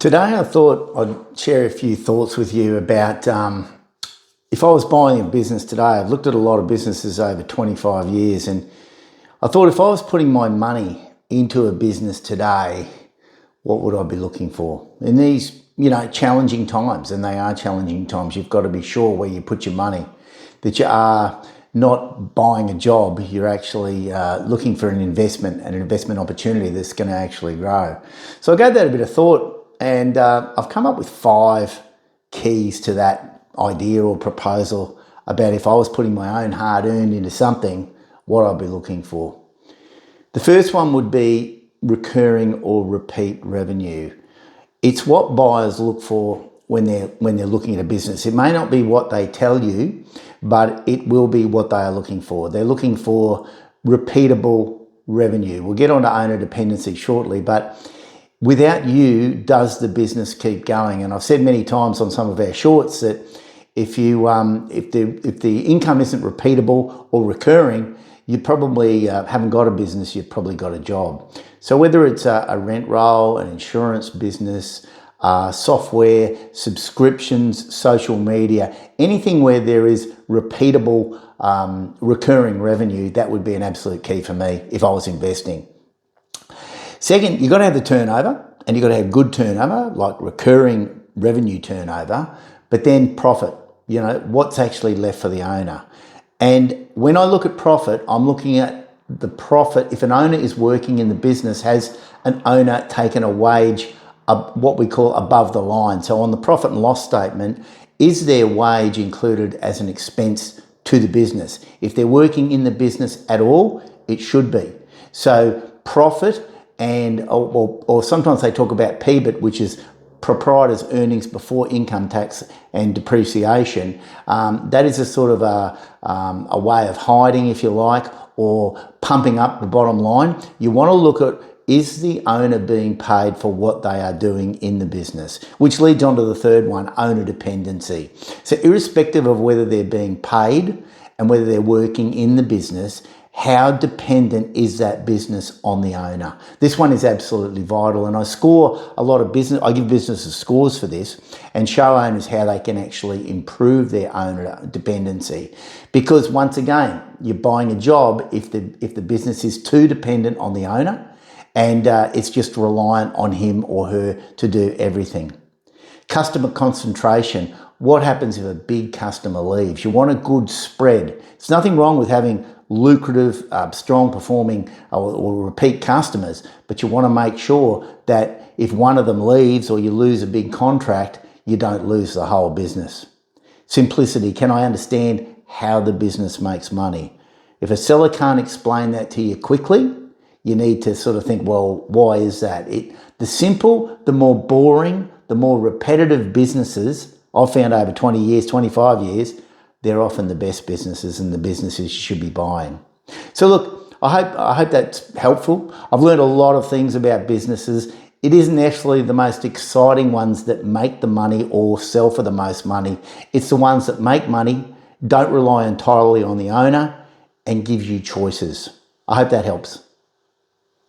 Today I thought I'd share a few thoughts with you about if I was buying a business today. I've looked at a lot of businesses over 25 years and I thought if I was putting my money into a business today, what would I be looking for? In these, challenging times, and they are challenging times, you've got to be sure where you put your money, that you are not buying a job, you're actually looking for an investment opportunity that's going to actually grow. So I gave that a bit of thought. And I've come up with 5 keys to that idea or proposal about if I was putting my own hard-earned into something, what I'd be looking for. The first one would be recurring or repeat revenue. It's what buyers look for when they're looking at a business. It may not be what they tell you, but it will be what they are looking for. They're looking for repeatable revenue. We'll get on to owner dependency shortly, but without you, does the business keep going? And I've said many times on some of our shorts that if the income isn't repeatable or recurring, you probably haven't got a business, you've probably got a job. So whether it's a rent roll, an insurance business, software, subscriptions, social media, anything where there is repeatable, recurring revenue, that would be an absolute key for me if I was investing. Second, you've got to have the turnover, and you've got to have good turnover, like recurring revenue turnover, but then profit, what's actually left for the owner. And when I look at profit, I'm looking at the profit. If an owner is working in the business, has an owner taken a wage, what we call above the line? So on the profit and loss statement, is their wage included as an expense to the business? If they're working in the business at all, it should be. So profit, and or sometimes they talk about PBIT, which is proprietor's earnings before income tax and depreciation. That is a sort of a way of hiding, if you like, or pumping up the bottom line. You want to look at, is the owner being paid for what they are doing in the business? Which leads on to the third one, owner dependency. So irrespective of whether they're being paid and whether they're working in the business, how dependent is that business on the owner? This one is absolutely vital, and I give businesses scores for this and show owners how they can actually improve their owner dependency. Because once again, you're buying a job if the business is too dependent on the owner and it's just reliant on him or her to do everything. Customer concentration. What happens if a big customer leaves? You want a good spread. There's nothing wrong with having lucrative, strong performing or repeat customers, but you want to make sure that if one of them leaves or you lose a big contract, you don't lose the whole business. Simplicity. Can I understand how the business makes money? If a seller can't explain that to you quickly, you need to sort of think, well, why is that? The simple, the more boring, the more repetitive businesses I've found over 20 years, 25 years, they're often the best businesses and the businesses you should be buying. So look, I hope that's helpful. I've learned a lot of things about businesses. It isn't actually the most exciting ones that make the money or sell for the most money. It's the ones that make money, don't rely entirely on the owner, and gives you choices. I hope that helps.